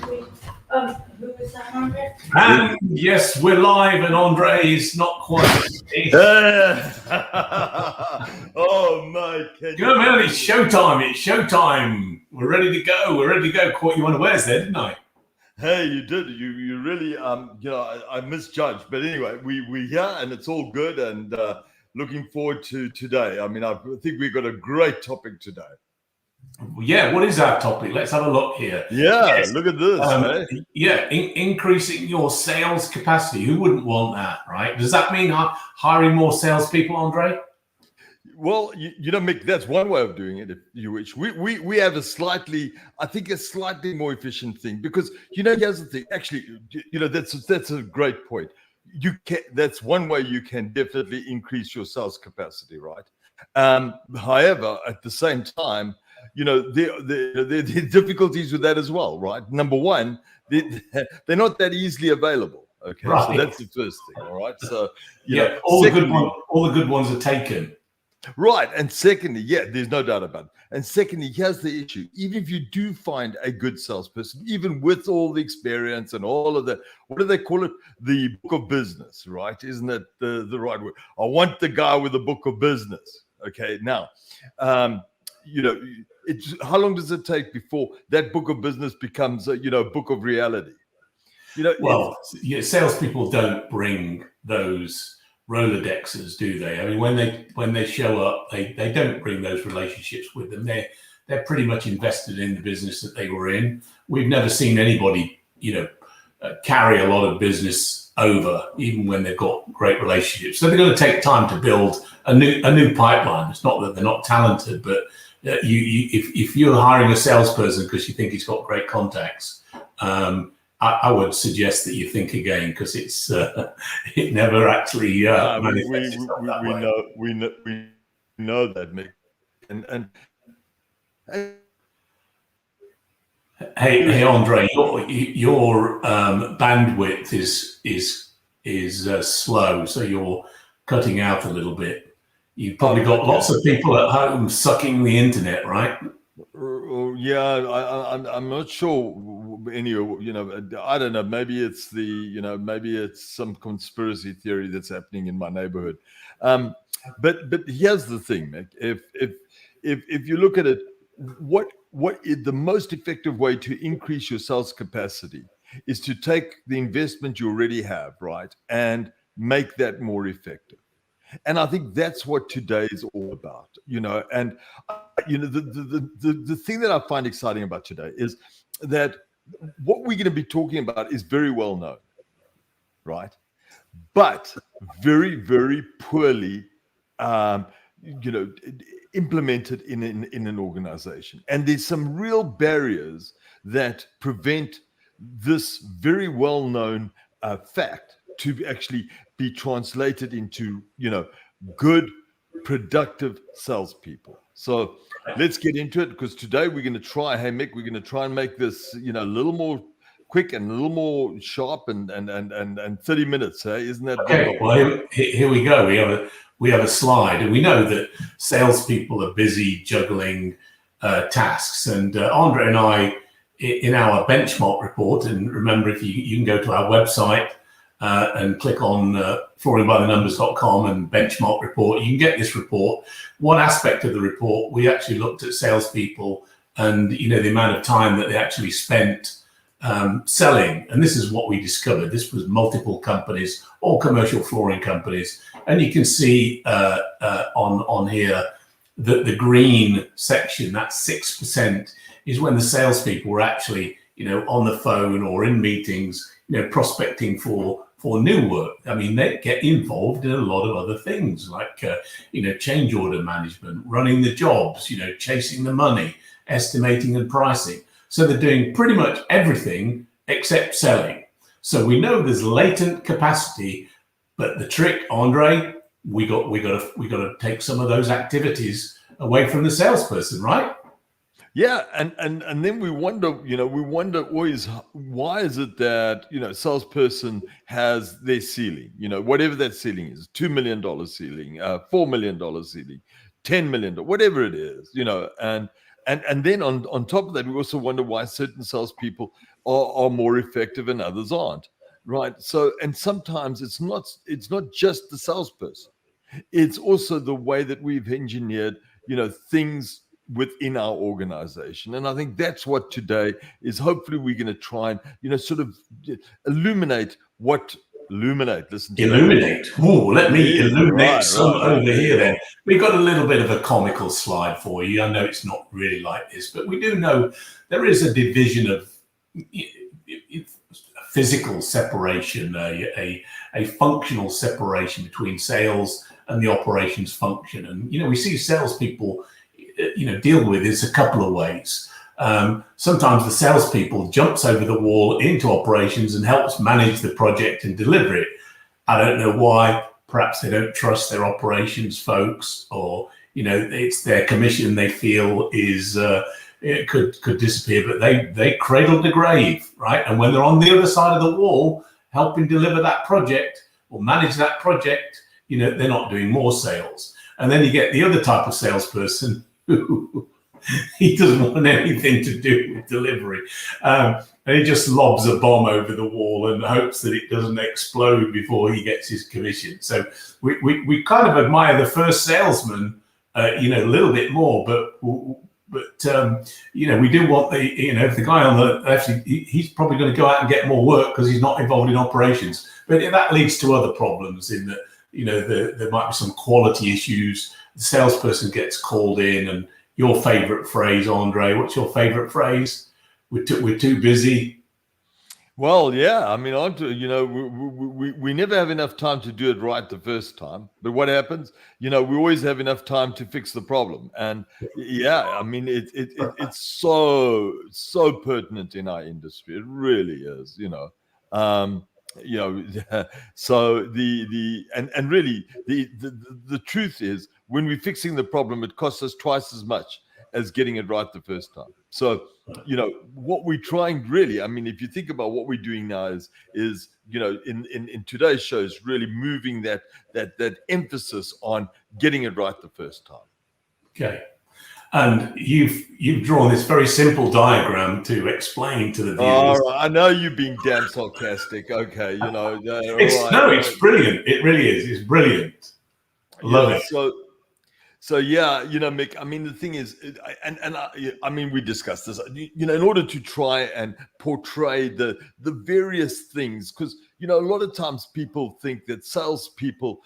Who was that, Andre? And yes, we're live, and Andre's not quite. Oh my goodness. Go, man, it's showtime. It's showtime. We're ready to go. We're ready to go. Caught you unawares there, didn't I? Hey, you did. You really I misjudged, but anyway, we're here and it's all good, and looking forward to today. I mean, I think we've got a great topic today. Yeah, what is our topic? Let's have a look here. Yeah, yes. Look at this. Yeah, increasing your sales capacity. Who wouldn't want that, right? Does that mean hiring more salespeople, Andre? Well, you know, Mick, that's one way of doing it, if you wish. We have a slightly more efficient thing, because, you know, here's the thing. Actually, you know, that's a great point. That's one way you can definitely increase your sales capacity, right? However, at the same time, you know, there are difficulties with that as well, right? Number one, they're not that easily available. Okay, right. So that's the first thing. All right. So all the good ones are taken. Right. And secondly, there's no doubt about it. And secondly, here's the issue. Even if you do find a good salesperson, even with all the experience and all of that, what do they call it? The book of business, right? Isn't that the right word? I want the guy with the book of business. Okay. Now, you know, how long does it take before that book of business becomes a book of reality? You know, well, salespeople don't bring those Rolodexes, do they? I mean, when they show up, they don't bring those relationships with them. They're pretty much invested in the business that they were in. We've never seen anybody, carry a lot of business over, even when they've got great relationships. So they're going to take time to build a new pipeline. It's not that they're not talented, but if you're hiring a salesperson because you think he's got great contacts, I would suggest that you think again, because it never actually manifests itself that way. We know that, Mick. And hey, Andre, your bandwidth is slow, so you're cutting out a little bit. You've probably got lots of people at home sucking the internet, right? Yeah, I'm not sure. I don't know. Maybe it's some conspiracy theory that's happening in my neighborhood. But here's the thing, Mick. If you look at it, what is the most effective way to increase your sales capacity is to take the investment you already have, right, and make that more effective. And I think that's what today is all about, and the thing that I find exciting about today is that what we're going to be talking about is very well known, right? But very, very poorly, implemented in an organization. And there's some real barriers that prevent this very well-known fact to actually be translated into, good, productive salespeople. So let's get into it, because today we're going to try, hey Mick, we're going to try and make this, a little more quick and a little more sharp and 30 minutes. Hey, isn't that okay? Well, here we go. We have a slide, and we know that salespeople are busy juggling tasks. And Andre and I, in our benchmark report, and remember, if you can go to our website and click on flooringbythenumbers.com and benchmark report, you can get this report. One aspect of the report, we actually looked at salespeople and the amount of time that they actually spent selling. And this is what we discovered. This was multiple companies, all commercial flooring companies. And you can see on here that the green section, that 6%, is when the salespeople were actually, on the phone or in meetings, prospecting for new work. I mean, they get involved in a lot of other things like, change order management, running the jobs, chasing the money, estimating and pricing. So they're doing pretty much everything except selling. So we know there's latent capacity, but the trick, Andre, we got to take some of those activities away from the salesperson, right? Yeah, and then we wonder always, why is it that salesperson has their ceiling, whatever that ceiling is, $2 million ceiling, $4 million ceiling, $10 million, whatever it is, And then on top of that, we also wonder why certain salespeople are more effective and others aren't, right? So, and sometimes it's not just the salesperson. It's also the way that we've engineered, things within our organization. And I think that's what today is. Hopefully we're going to try and, sort of illuminate listen to that. Illuminate. Ooh, let me Yeah, illuminate some over there here you then. are. We've got a little bit of a comical slide for you. I know it's not really like this, but we do know there is a division of physical separation, a functional separation between sales and the operations function. And, we see salespeople, deal with this a couple of ways. Sometimes the salespeople jumps over the wall into operations and helps manage the project and deliver it. I don't know why. Perhaps they don't trust their operations folks, or it's their commission they feel is it could disappear. But they cradle the grave, right? And when they're on the other side of the wall, helping deliver that project or manage that project, they're not doing more sales. And then you get the other type of salesperson who he doesn't want anything to do with delivery. And he just lobs a bomb over the wall and hopes that it doesn't explode before he gets his commission. So we kind of admire the first salesman, a little bit more, but we do want if the guy on the left, he's probably going to go out and get more work because he's not involved in operations. But that leads to other problems in that, there might be some quality issues. The salesperson gets called in, and your favorite phrase, Andre, what's your favorite phrase? We're too busy. Well, yeah, I mean, we never have enough time to do it right the first time. But what happens? We always have enough time to fix the problem. And yeah, I mean, it's so pertinent in our industry. It really is. So and really the truth is, when we're fixing the problem, it costs us twice as much as getting it right the first time. So, what we're trying really, I mean, if you think about what we're doing now is in today's show is really moving that emphasis on getting it right the first time. Okay. And you've drawn this very simple diagram to explain to the viewers. I know you're being damn sarcastic. Okay, it's brilliant. It really is. It's brilliant. Love it. So yeah, Mick. I mean, the thing is, I mean, we discussed this. In order to try and portray the various things, because a lot of times people think that salespeople,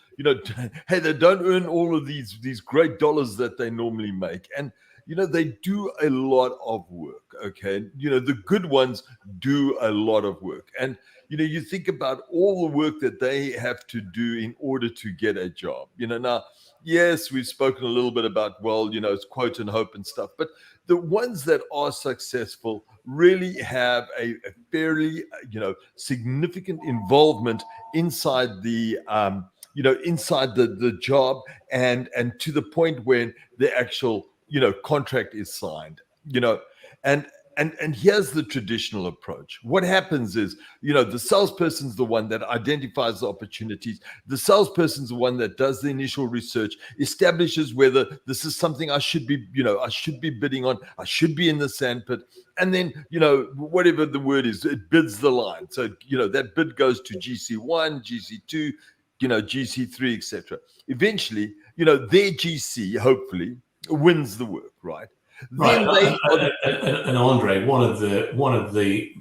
hey, they don't earn all of these great dollars that they normally make, and they do a lot of work. Okay, the good ones do a lot of work, and you think about all the work that they have to do in order to get a job. Now. Yes, we've spoken a little bit about, it's quote and hope and stuff, but the ones that are successful really have a fairly, significant involvement inside the, inside the job and to the point when the actual, contract is signed, and here's the traditional approach. What happens is, the salesperson's the one that identifies the opportunities. The salesperson's the one that does the initial research, establishes whether this is something I should be bidding on, I should be in the sandpit. And then, whatever the word is, it bids the line. So, that bid goes to GC1, GC2, GC3, etc. Eventually, their GC hopefully wins the work, right? Right, and Andre, one of the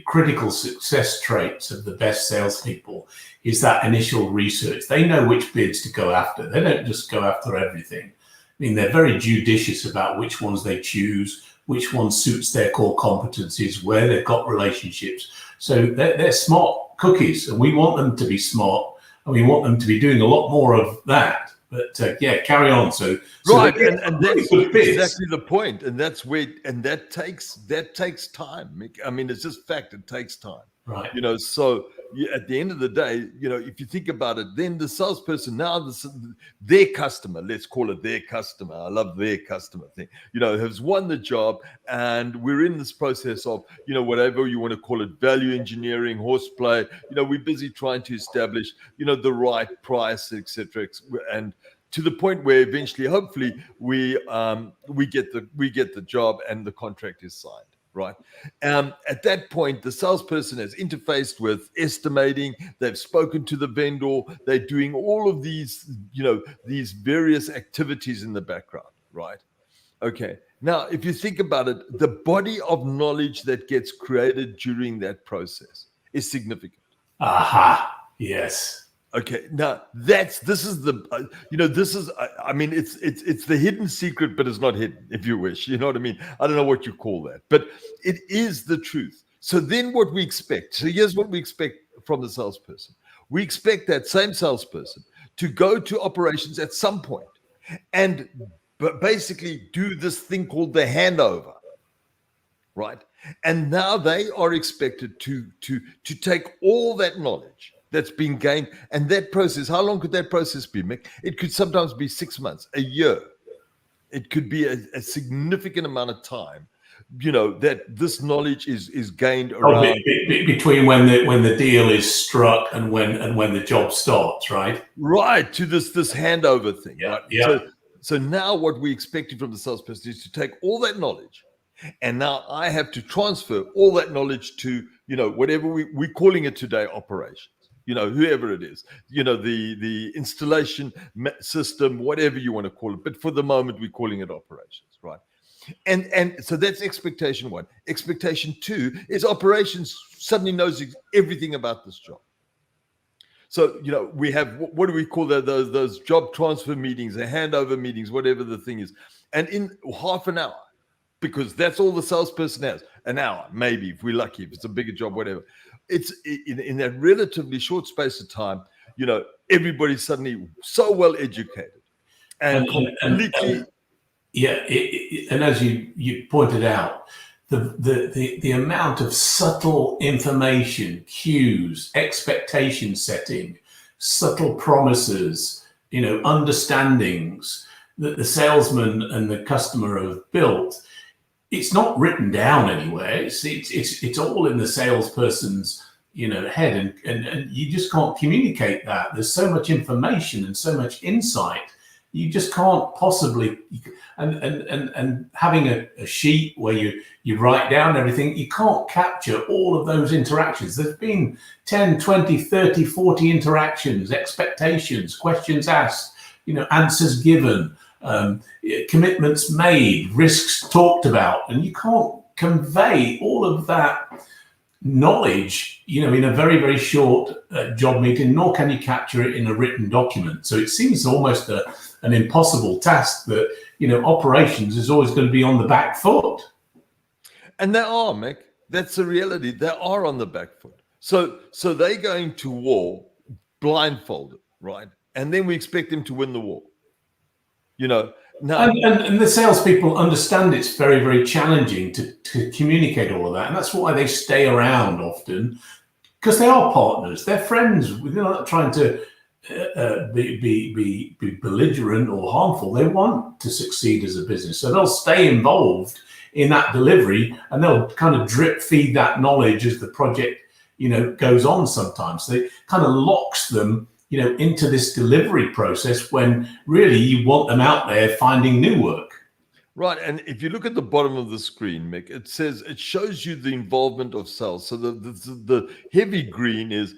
critical success traits of the best salespeople is that initial research. They know which bids to go after. They don't just go after everything. I mean, they're very judicious about which ones they choose, which one suits their core competencies, where they've got relationships. So they're smart cookies, and we want them to be smart, and we want them to be doing a lot more of that. But carry on. So right, and that's exactly the point, and that's where, and that takes time, Mick. I mean, it's just fact; it takes time, right? So at the end of the day, if you think about it, then the salesperson now, their customer, let's call it their customer. I love their customer thing. Has won the job, and we're in this process of whatever you want to call it, value engineering, horseplay. We're busy trying to establish the right price, etc. And to the point where eventually, hopefully, we get the job and the contract is signed. Right. At that point, the salesperson has interfaced with estimating. They've spoken to the vendor. They're doing all of these, these various activities in the background. Right. Okay. Now, if you think about it, the body of knowledge that gets created during that process is significant. Aha. Yes. Okay, now this is the I mean it's the hidden secret, but it's not hidden, if you wish. You know what I mean? I don't know what you call that, but it is the truth. So then what we expect. So here's what we expect from the salesperson. We expect that same salesperson to go to operations at some point and basically do this thing called the handover. Right? And now they are expected to take all that knowledge that's been gained, and that process, how long could that process be, Mick? It could sometimes be 6 months, a year. It could be a significant amount of time, that this knowledge is gained around between when the deal is struck and when the job starts, right? Right, to this handover thing. Yeah, right? yeah. So now what we expected from the salesperson is to take all that knowledge, and now I have to transfer all that knowledge to, whatever we're calling it today, operations. Whoever it is, the installation system, whatever you want to call it. But for the moment, we're calling it operations, right? And so that's expectation one. Expectation two is operations suddenly knows everything about this job. So, we have, what do we call those job transfer meetings, the handover meetings, whatever the thing is. And in half an hour, because that's all the salesperson has, an hour, maybe, if we're lucky, if it's a bigger job, whatever. It's in that relatively short space of time, everybody's suddenly so well educated and completely. And as you pointed out, the amount of subtle information, cues, expectation setting, subtle promises, understandings that the salesman and the customer have built. It's not written down anywhere. It's all in the salesperson's head, and you just can't communicate that. There's so much information and so much insight. You just can't possibly. And having a sheet where you write down everything, you can't capture all of those interactions. There's been 10, 20, 30, 40 interactions, expectations, questions asked, answers given. Commitments made, risks talked about, and you can't convey all of that knowledge, in a very, very short job meeting, nor can you capture it in a written document. So it seems almost an impossible task that, operations is always going to be on the back foot. And they are, Mick. That's the reality. They are on the back foot. So they're going to war blindfolded, right? And then we expect them to win the war. Now, and the salespeople understand it's very, very challenging to communicate all of that, and that's why they stay around often, because they are partners, they're friends. They're not trying to be belligerent or harmful. They want to succeed as a business, so they'll stay involved in that delivery, and they'll kind of drip feed that knowledge as the project, goes on. Sometimes so it kind of locks them into this delivery process when really you want them out there finding new work. Right. And if you look at the bottom of the screen, Mick, it shows you the involvement of sales. So the heavy green is,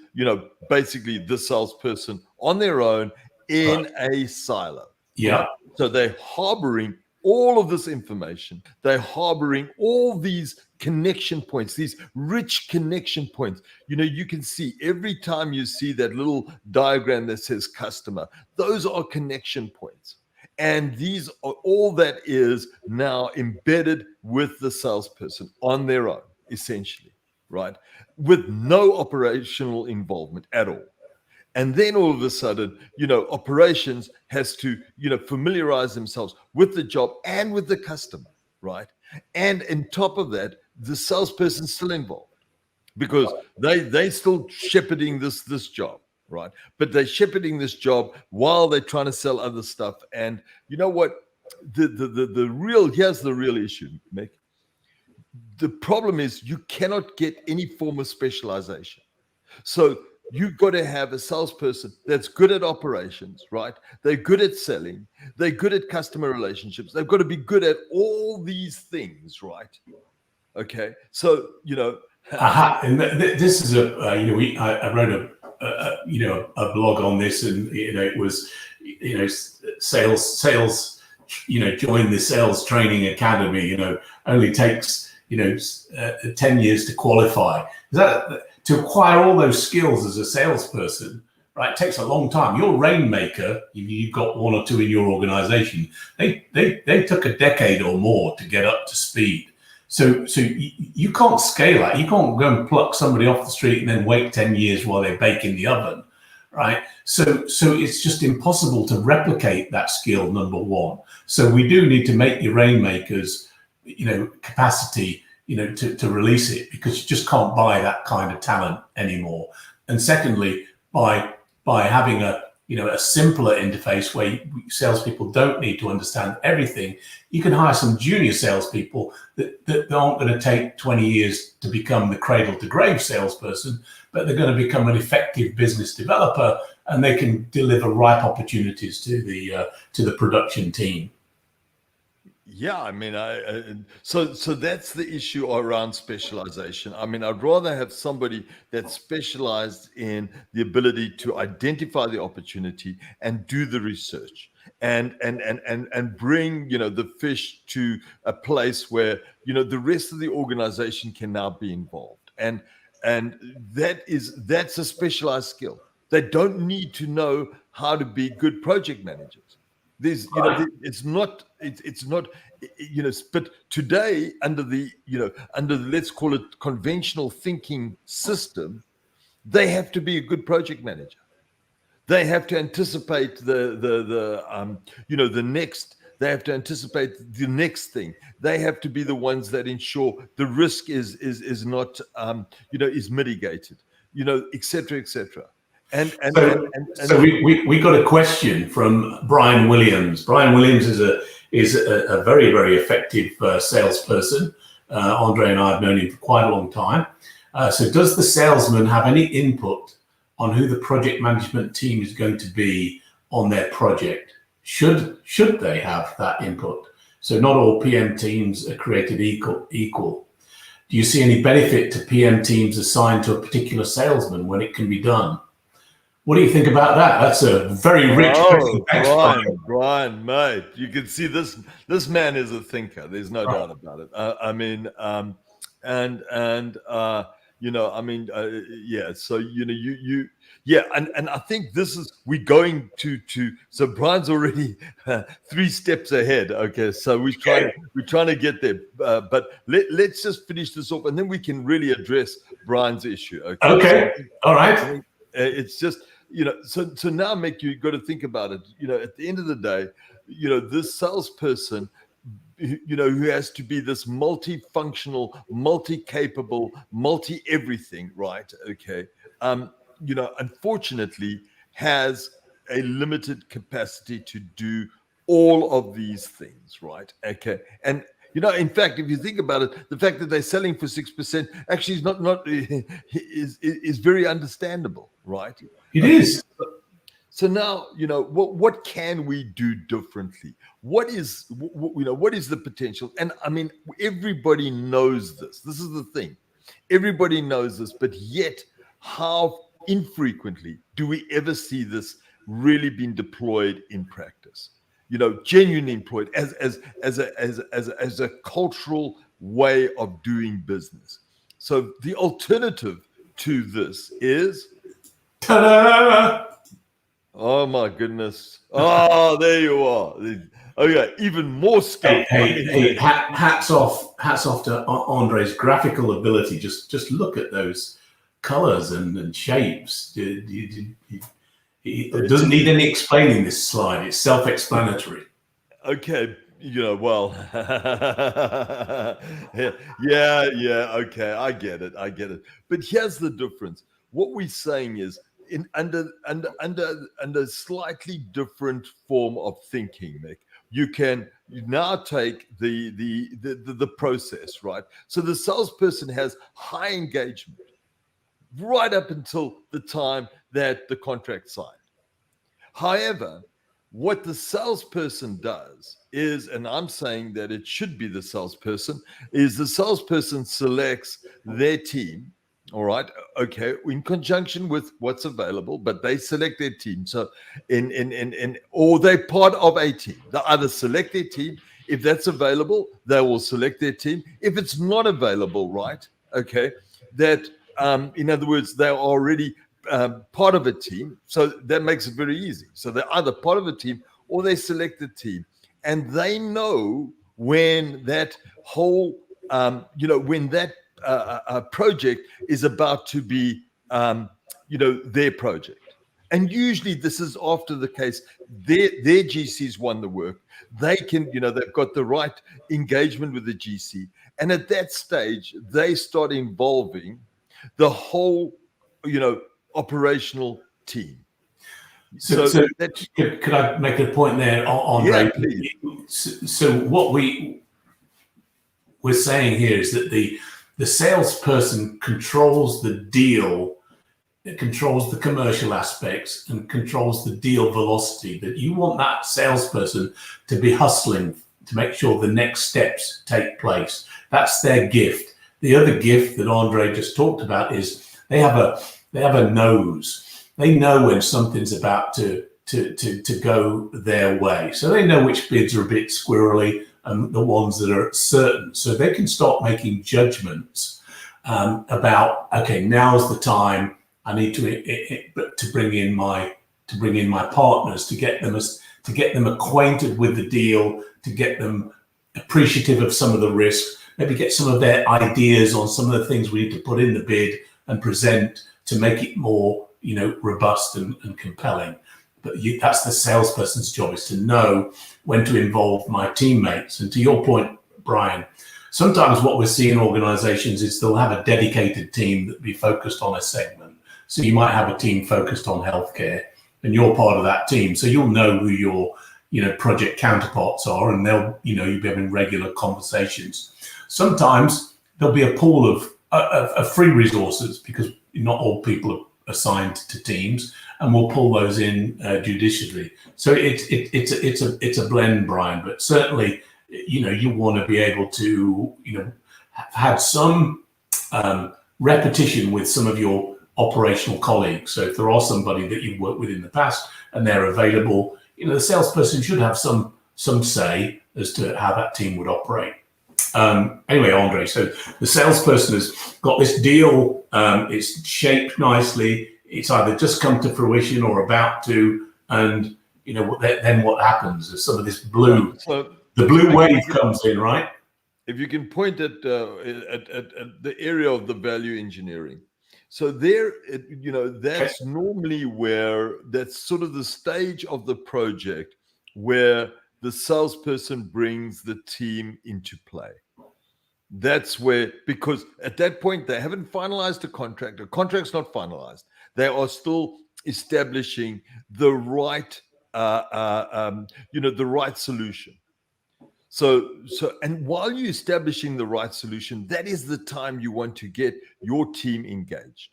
basically the salesperson on their own in a silo. Yeah. Right? So they're harboring all of this information. They're harboring all these connection points, these rich connection points. You can see every time you see that little diagram that says customer, those are connection points. And these are all that is now embedded with the salesperson on their own, essentially, right? With no operational involvement at all. And then all of a sudden, operations has to, familiarize themselves with the job and with the customer, right? And on top of that, the salesperson's still involved because they still shepherding this job, right? But they're shepherding this job while they're trying to sell other stuff. And you know what? Here's the real issue, Mick. The problem is you cannot get any form of specialization. So you've got to have a salesperson that's good at operations, right? They're good at selling. They're good at customer relationships. They've got to be good at all these things, right? Okay. So, Aha. And this is I wrote a blog on this, and it was sales join the sales training academy. Only takes 10 years to qualify. To acquire all those skills as a salesperson, right? It takes a long time. Your rainmaker, if you've got one or two in your organization, they took a decade or more to get up to speed. So you can't scale that. You can't go and pluck somebody off the street and then wait 10 years while they bake in the oven, right? So it's just impossible to replicate that skill, number one. So we do need to make your rainmakers, capacity, to release it, because you just can't buy that kind of talent anymore. And secondly, by having a simpler interface where salespeople don't need to understand everything, you can hire some junior salespeople that aren't going to take 20 years to become the cradle to grave salesperson, but they're going to become an effective business developer, and they can deliver ripe opportunities to the production team. Yeah, I mean, so that's the issue around specialization. I mean, I'd rather have somebody that's specialized in the ability to identify the opportunity and do the research and bring the fish to a place where the rest of the organization can now be involved, and that's a specialized skill. They don't need to know how to be good project managers. There's, it's not, but today under the let's call it conventional thinking system, they have to be a good project manager. They have to anticipate the next. They have to anticipate the next thing. They have to be the ones that ensure the risk is not is mitigated, et cetera, et cetera. So we got a question from Brian Williams. Brian Williams is a very, very effective salesperson. Andre and I have known him for quite a long time. So does the salesman have any input on who the project management team is going to be on their project? Should they have that input? So not all PM teams are created equal. Do you see any benefit to PM teams assigned to a particular salesman when it can be done? What do you think about that? That's a very rich question. Brian, mate, you can see this man is a thinker. There's no doubt about it. Yeah. So and I think this is we're going to. So Brian's already 3 steps ahead. Okay, so we're trying to get there. But let's just finish this off, and then we can really address Brian's issue. Okay. All right. It's just so now, Mick, you've got to think about it. At the end of the day, this salesperson, who has to be this multifunctional, multi-capable, multi-everything, right? Okay. Unfortunately, has a limited capacity to do all of these things, right? Okay. And in fact, if you think about it, the fact that they're selling for 6% actually is not is very understandable, right? It is. So now, what can we do differently? What is the potential? And I mean, everybody knows this. This is the thing. Everybody knows this, but yet, how infrequently do we ever see this really being deployed in practice? Genuinely employed as a cultural way of doing business. So the alternative to this is, ta-da! Oh my goodness! Oh, there you are. Okay, even more scope. Hey, hats off to Andre's graphical ability. Just look at those colors and shapes. It doesn't need any explaining, this slide. It's self-explanatory. Okay, well, yeah, okay, I get it. But here's the difference. What we're saying is, under slightly different form of thinking, Mick, you now take the process, right? So the salesperson has high engagement. right up until the time that the contract signed. However, what the salesperson does is, and I'm saying that it should be the salesperson, is the salesperson selects their team, all right, okay, in conjunction with what's available, but they select their team. So or they're part of a team. They either select their team. If that's available, they will select their team. If it's not available, right, okay, that in other words, they're already part of a team. So that makes it very easy. So they're either part of a team or they select the team. And they know when that whole, when that project is about to be, their project. And usually this is after the case, their GCs won the work. They can, they've got the right engagement with the GC. And at that stage, they start involving the whole, operational team. So could I make a point there, Andre? Yeah, please. So what we're saying here is that the salesperson controls the deal, it controls the commercial aspects and controls the deal velocity. That you want that salesperson to be hustling to make sure the next steps take place. That's their gift. The other gift that Andre just talked about is they have a nose. They know when something's about to go their way. So they know which bids are a bit squirrely and the ones that are certain. So they can start making judgments about, okay, now's the time. I need to bring in my partners to get them acquainted with the deal, to get them appreciative of some of the risks, maybe get some of their ideas on some of the things we need to put in the bid and present to make it more, robust and compelling. But that's the salesperson's job, is to know when to involve my teammates. And to your point, Brian, sometimes what we're seeing in organizations is they'll have a dedicated team that be focused on a segment. So you might have a team focused on healthcare and you're part of that team. So you'll know who your, project counterparts are, and you'll be having regular conversations. Sometimes there'll be a pool of free resources because not all people are assigned to teams, and we'll pull those in judiciously. So it's a blend, Brian, but certainly, you want to be able to, have had some repetition with some of your operational colleagues. So if there are somebody that you've worked with in the past and they're available, the salesperson should have some say as to how that team would operate. Anyway, Andre, so the salesperson has got this deal, it's shaped nicely, it's either just come to fruition or about to, and then what happens is some of this the blue wave comes in, right? If you can point at the area of the value engineering. So there, that's normally where, that's sort of the stage of the project where the salesperson brings the team into play. That's where, because at that point, they haven't finalized the contract. The contract's not finalized. They are still establishing the right, the right solution. So, and while you're establishing the right solution, that is the time you want to get your team engaged,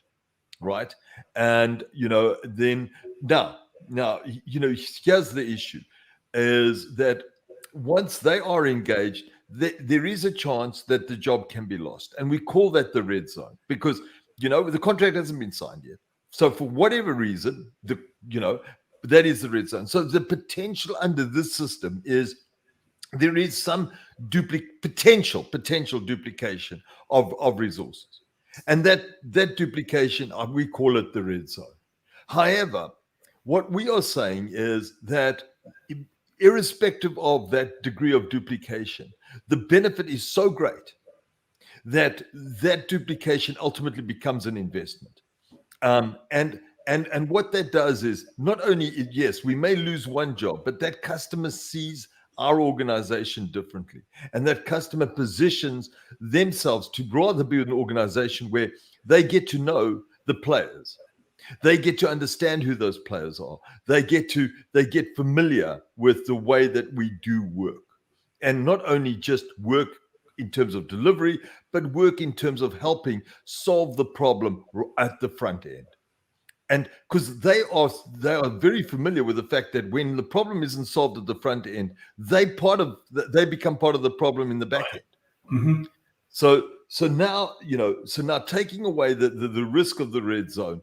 right? And, then now, here's the issue, is that once they are engaged, there is a chance that the job can be lost. And we call that the red zone because, the contract hasn't been signed yet. So for whatever reason, that is the red zone. So the potential under this system is there is some potential duplication of resources. And that duplication, we call it the red zone. However, what we are saying is that irrespective of that degree of duplication, the benefit is so great that duplication ultimately becomes an investment. And what that does is not only, yes, we may lose one job, but that customer sees our organization differently. And that customer positions themselves to rather be an organization where they get to know the players. They get to understand who those players are. They get familiar with the way that we do work. And not only just work in terms of delivery, but work in terms of helping solve the problem at the front end. And because they are very familiar with the fact that when the problem isn't solved at the front end, they become part of the problem in the back end. Mm-hmm. So now, taking away the risk of the red zone,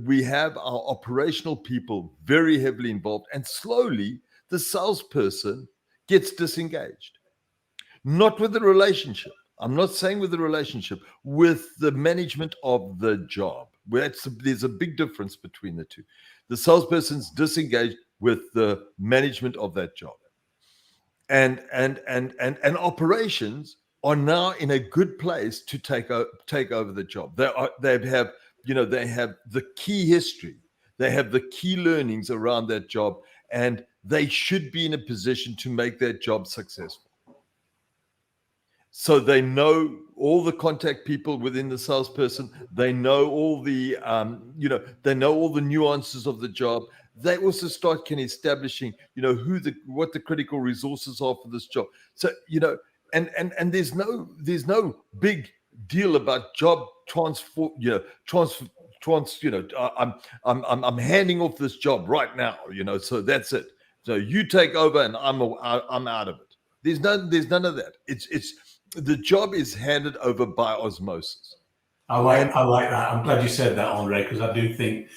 we have our operational people very heavily involved, and slowly the salesperson gets disengaged. Not with the relationship. I'm not saying with the relationship, with the management of the job. There's a big difference between the two. The salesperson's disengaged with the management of that job. And operations are now in a good place to take over the job. They have the key history. They have the key learnings around that job, and they should be in a position to make that job successful. So they know all the contact people within the salesperson. They know all the, they know all the nuances of the job. They also start establishing, what the critical resources are for this job. So, and there's no big deal about job transfer. I'm handing off this job right now. So that's it. So you take over, and I'm out of it. There's none of that. It's the job is handed over by osmosis. I like that. I'm glad you said that, Andre, because I do think,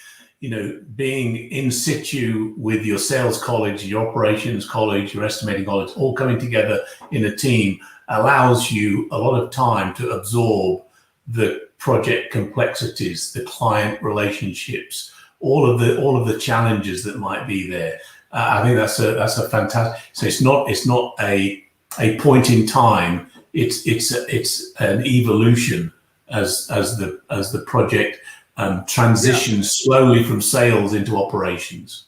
being in situ with your sales college, your operations college, your estimating college, all coming together in a team allows you a lot of time to absorb the project complexities, the client relationships, all of the challenges that might be there. I think that's a fantastic. So it's not a point in time. It's an evolution as the project transitions slowly from sales into operations.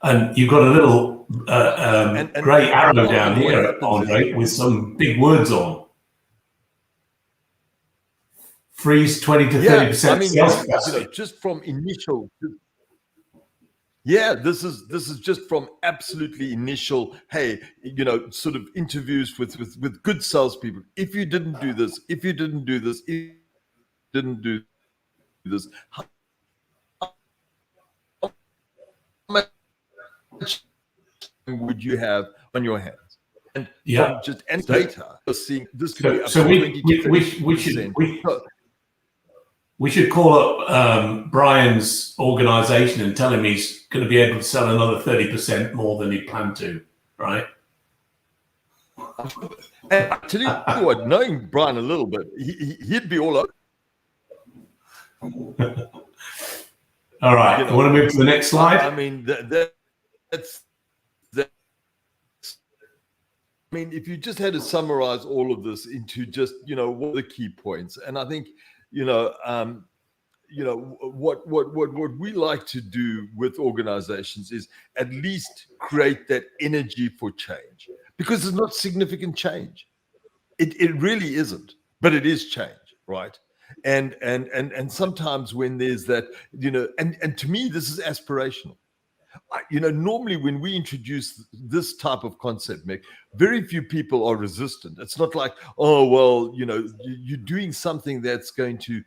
And you've got a little grey arrow down here, Andre, with some big words on. Freeze 20 to 30% sales capacity. Just from initial. Yeah, this is just from absolutely initial, sort of interviews with good salespeople. If you didn't do this, if you didn't do this, if you didn't do this, how much would you have on your hands? And from just any data, you're seeing this. So we should call up Brian's organization and tell him he's going to be able to sell another 30% more than he planned to, right? And actually, what, knowing Brian a little bit, he'd be all over. All right. I want to move to the next slide. I mean, that's. I mean, if you just had to summarize all of this into just, what are the key points? And I think, what we like to do with organizations is at least create that energy for change, because it's not significant change. It really isn't, but it is change, right? And sometimes when there's that, and to me, this is aspirational. Normally when we introduce this type of concept, Mick, very few people are resistant. It's not like, oh, well, you're doing something that's going to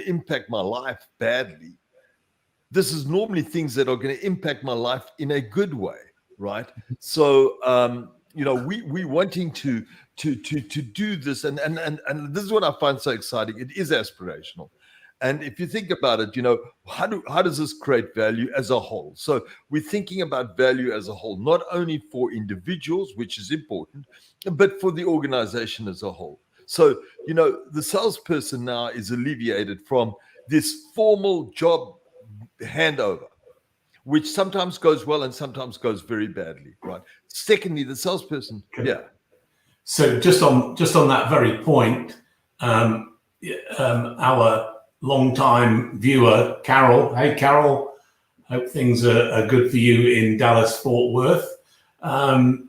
impact my life badly. This is normally things that are going to impact my life in a good way, right? So, we wanting to do this, and this is what I find so exciting. It is aspirational. And if you think about it, how does this create value as a whole? So we're thinking about value as a whole, not only for individuals, which is important, but for the organization as a whole. So, the salesperson now is alleviated from this formal job handover, which sometimes goes well and sometimes goes very badly, right? Secondly, the salesperson, So just on that very point, our long-time viewer, Carol. Hey, Carol. Hope things are good for you in Dallas, Fort Worth. And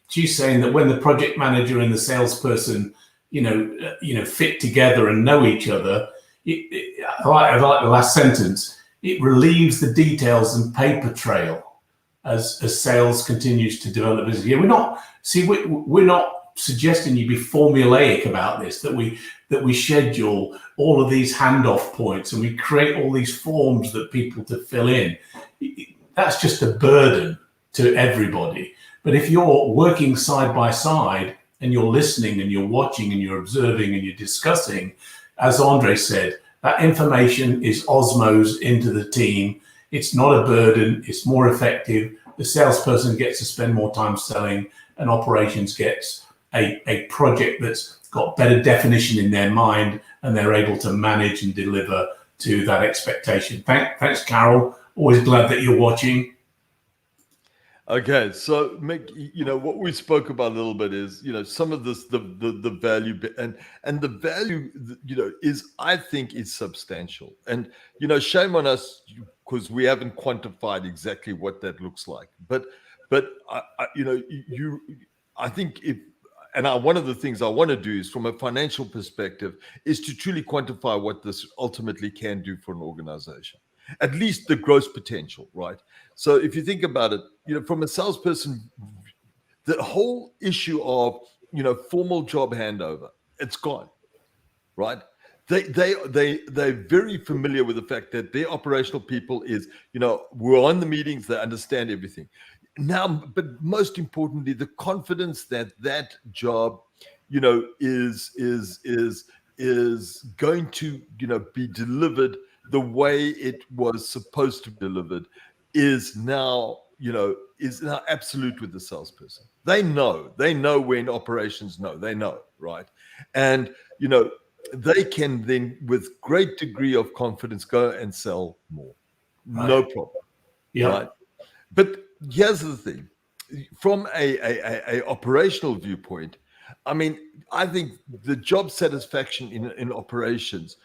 she's saying that when the project manager and the salesperson, fit together and know each other, I like the last sentence. It relieves the details and paper trail. as sales continues to develop business. Yeah, we're not suggesting you be formulaic about this, that we schedule all of these handoff points and we create all these forms that people to fill in. That's just a burden to everybody. But if you're working side by side and you're listening and you're watching and you're observing and you're discussing, as Andre said, that information is osmosed into the team. It's not a burden. It's more effective. The salesperson gets to spend more time selling, and operations gets a project that's got better definition in their mind, and they're able to manage and deliver to that expectation. Thanks, Carol. Always glad that you're watching. Okay, so Mick, what we spoke about a little bit is, some of this, the value, and the value, is, I think, is substantial. And shame on us because we haven't quantified exactly what that looks like. But I think one of the things I want to do is, from a financial perspective, is to truly quantify what this ultimately can do for an organization. At least the gross potential, right? So if you think about it, from a salesperson, the whole issue of, formal job handover, it's gone, right? They're very familiar with the fact that their operational people is, we're on the meetings, they understand everything. Now, but most importantly, the confidence that job, is going to, be delivered the way it was supposed to be delivered is now absolute with the salesperson. They know when operations know, they know, right? And, they can then, with great degree of confidence, go and sell more. Right. No problem. Yeah. Right? But here's the thing. From a operational viewpoint, I mean, I think the job satisfaction in operations,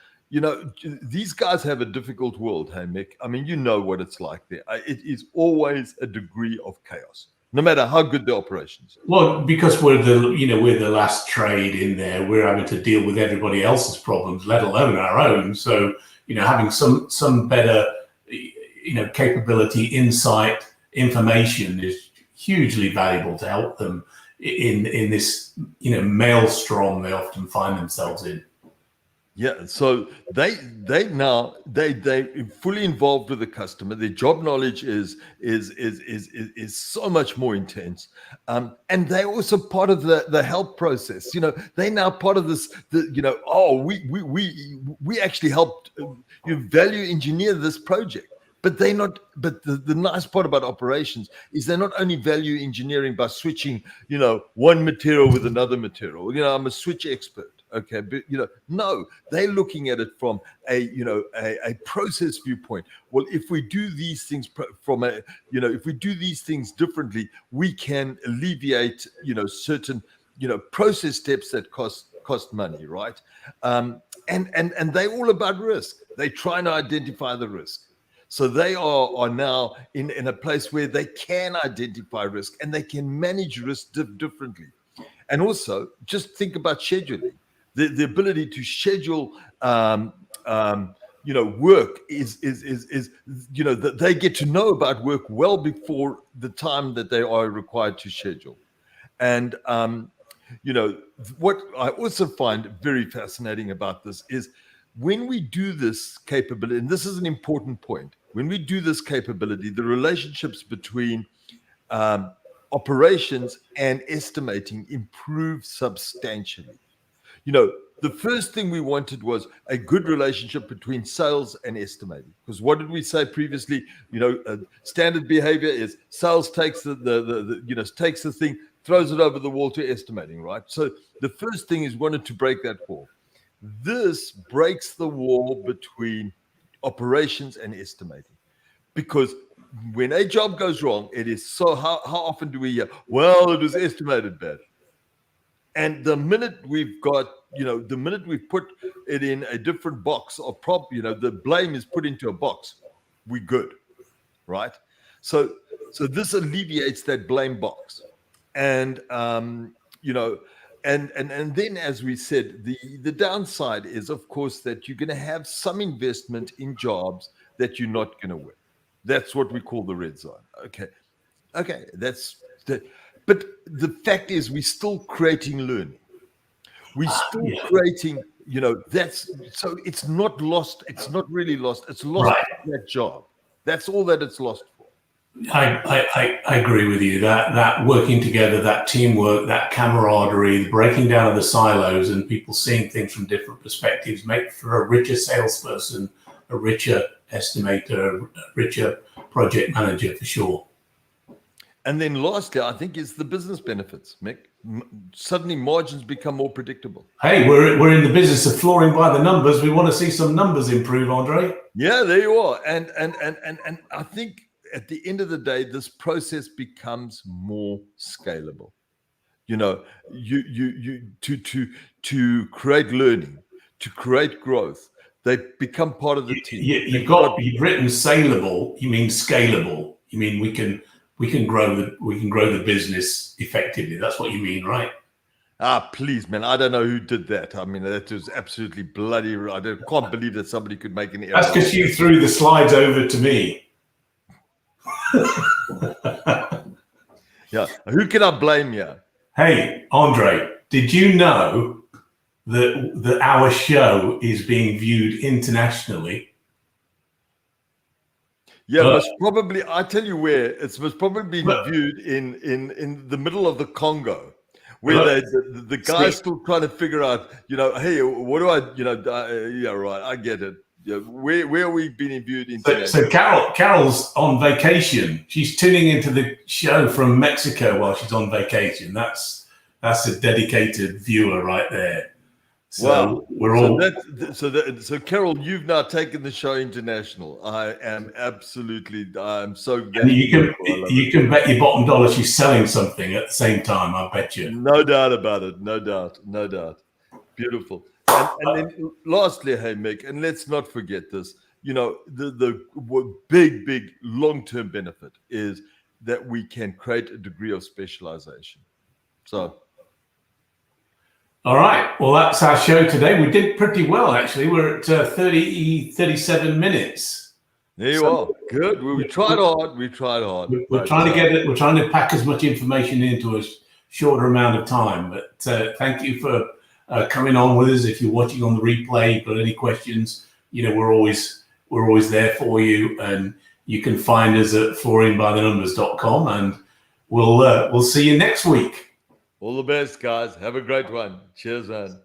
these guys have a difficult world, hey, Mick? I mean, you know what it's like there. It is always a degree of chaos, no matter how good the operations are. Well, because we're the last trade in there, we're having to deal with everybody else's problems, let alone our own. So, having some better, capability, insight, information is hugely valuable to help them in this, maelstrom they often find themselves in. Yeah, so they fully involved with the customer. Their job knowledge is so much more intense, and they're also part of the help process. They're now part of this. We actually helped value engineer this project. But they're not. But the nice part about operations is they're not only value engineering by switching, one material with another material. I'm a switch expert. Okay, but no, they're looking at it from a process viewpoint. Well, if we do these things if we do these things differently, we can alleviate certain process steps that cost money, right? And they're all about risk. They try to identify the risk. So they are now in a place where they can identify risk and they can manage risk differently. And also, just think about scheduling. The ability to schedule, work is that they get to know about work well before the time that they are required to schedule. And what I also find very fascinating about this is when we do this capability, and this is an important point, when we do this capability, the relationships between operations and estimating improve substantially. The first thing we wanted was a good relationship between sales and estimating. Because what did we say previously? Standard behavior is sales takes takes the thing, throws it over the wall to estimating, right? So the first thing is wanted to break that wall. This breaks the wall between operations and estimating, because when a job goes wrong, it is so. How often do we hear, well, it was estimated bad? And the minute we've got, the minute we put it in a different box of the blame is put into a box, we're good, right? So this alleviates that blame box, and and then, as we said, the downside is, of course, that you're going to have some investment in jobs that you're not going to win. That's what we call the red zone. Okay. Okay, but the fact is, we're still creating learning. We're still Yeah. creating, that's so it's not lost. It's not really lost. It's lost Right. that job. That's all that it's lost for. I agree with you. That working together, that teamwork, that camaraderie, the breaking down of the silos, and people seeing things from different perspectives make for a richer salesperson, a richer estimator, a richer project manager for sure. And then lastly, I think is the business benefits, Mick. Suddenly margins become more predictable. Hey, we're in the business of flooring by the numbers. We want to see some numbers improve, Andre. Yeah, there you are. And I think at the end of the day, this process becomes more scalable. To create learning, to create growth, they become part of the team. You've written saleable. You mean scalable. You mean we can grow the business effectively. That's what you mean, right? Please, man. I don't know who did that. I mean, that was absolutely bloody. I can't believe that somebody could make an error. That's because you threw the slides over to me. Yeah. Who can I blame here? Hey, Andre, did you know that our show is being viewed internationally? Yeah, most probably. I tell you where it's most probably being viewed in the middle of the Congo, where the guy's still trying to figure out, hey, what do I, yeah, right, I get it. Yeah, where are we being viewed internationally? So Carol's on vacation. She's tuning into the show from Mexico while she's on vacation. That's a dedicated viewer right there. So wow. We're all so Carol, you've now taken the show international. I'm so glad. And you can bet your bottom dollar she's selling something at the same time, I bet you. No doubt about it. No doubt. Beautiful. And then lastly, hey Mick, and let's not forget this, the big long-term benefit is that we can create a degree of specialization. So all right. Well, that's our show today. We did pretty well, actually. We're at 37 minutes. There you are. Good. We tried hard. We're trying to pack as much information into a shorter amount of time. But thank you for coming on with us. If you're watching on the replay, got any questions, we're always there for you. And you can find us at flooringbythenumbers.com, and we'll see you next week. All the best, guys. Have a great one. Cheers, man.